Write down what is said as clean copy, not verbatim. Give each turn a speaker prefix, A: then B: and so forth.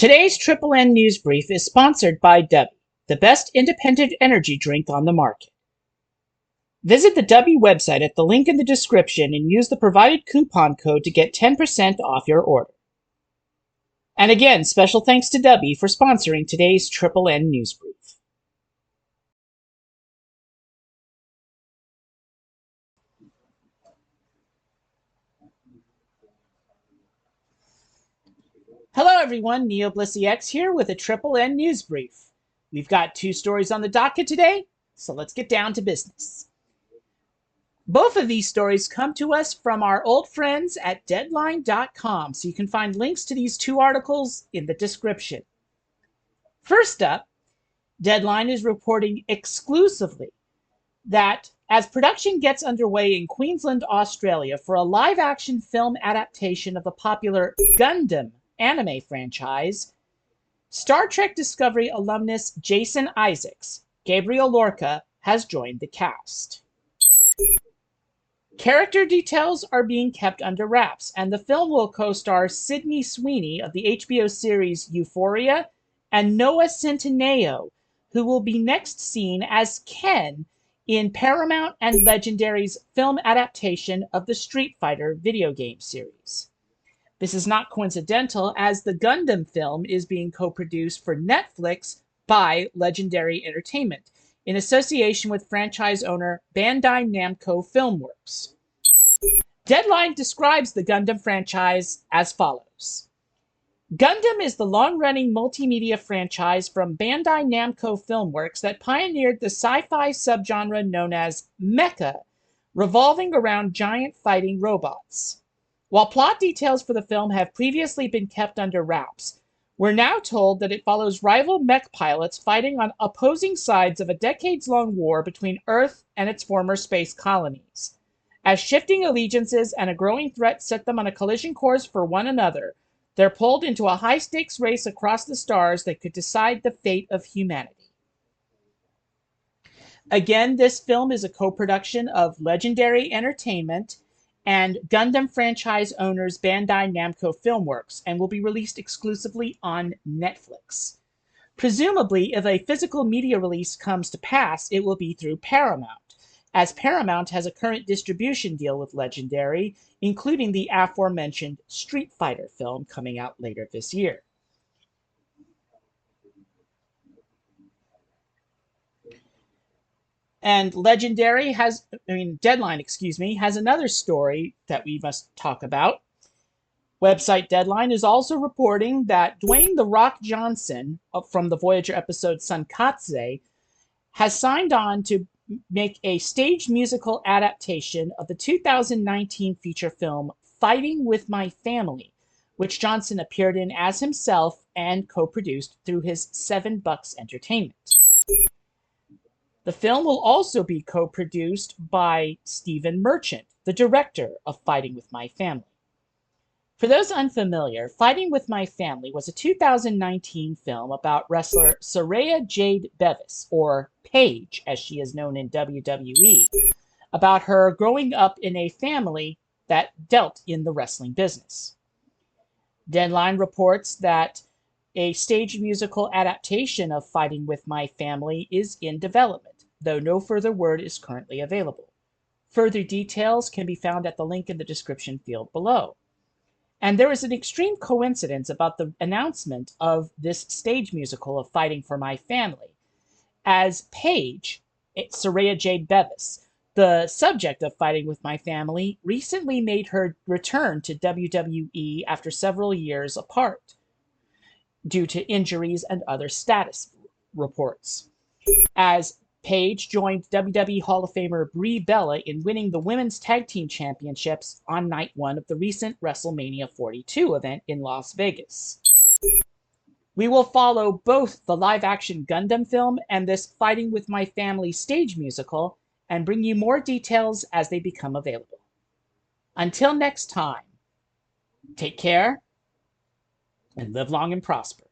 A: Today's Triple N News Brief is sponsored by W, the best independent energy drink on the market. Visit the W website at the link in the description and use the provided coupon code to get 10% off your order. And again, special thanks to W for sponsoring today's Triple N News Brief. Hello everyone, NeoBlisseyX here with a Triple N News Brief. We've got two stories on the docket today, so let's get down to business. Both of these stories come to us from our old friends at Deadline.com, so you can find links to these two articles in the description. First up, Deadline is reporting exclusively that as production gets underway in Queensland, Australia for a live-action film adaptation of the popular GUNDAM anime franchise, Star Trek Discovery alumnus Jason Issacs, Gabriel Lorca, has joined the cast. Character details are being kept under wraps, and the film will co-star Sydney Sweeney of the HBO series Euphoria and Noah Centineo, who will be next seen as Ken in Paramount and Legendary's film adaptation of the Street Fighter video game series. This is not coincidental, as the GUNDAM film is being co-produced for Netflix by Legendary Entertainment, in association with franchise owner Bandai Namco Filmworks. Deadline describes the GUNDAM franchise as follows. GUNDAM is the long-running multimedia franchise from Bandai Namco Filmworks that pioneered the sci-fi subgenre known as mecha, revolving around giant fighting robots. While plot details for the film have previously been kept under wraps, we're now told that it follows rival mech pilots fighting on opposing sides of a decades-long war between Earth and its former space colonies. As shifting allegiances and a growing threat set them on a collision course for one another, they're pulled into a high-stakes race across the stars that could decide the fate of humanity. Again, this film is a co-production of Legendary Entertainment and GUNDAM franchise owners Bandai Namco Filmworks, and will be released exclusively on Netflix. Presumably, if a physical media release comes to pass, it will be through Paramount, as Paramount has a current distribution deal with Legendary, including the aforementioned Street Fighter film coming out later this year. And Deadline, has another story that we must talk about. Website Deadline is also reporting that Dwayne "The Rock" Johnson from the Voyager episode Sankatse has signed on to make a staged musical adaptation of the 2019 feature film Fighting with My Family, which Johnson appeared in as himself and co-produced through his $7 Entertainment. The film will also be co-produced by Stephen Merchant, the director of Fighting with My Family. For those unfamiliar, Fighting with My Family was a 2019 film about wrestler Saraya Jade Bevis, or Paige as she is known in WWE, about her growing up in a family that dealt in the wrestling business. Deadline reports that a stage musical adaptation of Fighting with My Family is in development, though no further word is currently available. Further details can be found at the link in the description field below. And there is an extreme coincidence about the announcement of this stage musical of Fighting for My Family, as Paige, Saraya Jade Bevis, the subject of Fighting with My Family, recently made her return to WWE after several years apart, due to injuries and other status reports. As Paige joined WWE Hall of Famer Brie Bella in winning the Women's Tag Team Championships on Night 1 of the recent WrestleMania 42 event in Las Vegas. We will follow both the live-action GUNDAM film and this Fighting with My Family stage musical and bring you more details as they become available. Until next time, take care and live long and prosper.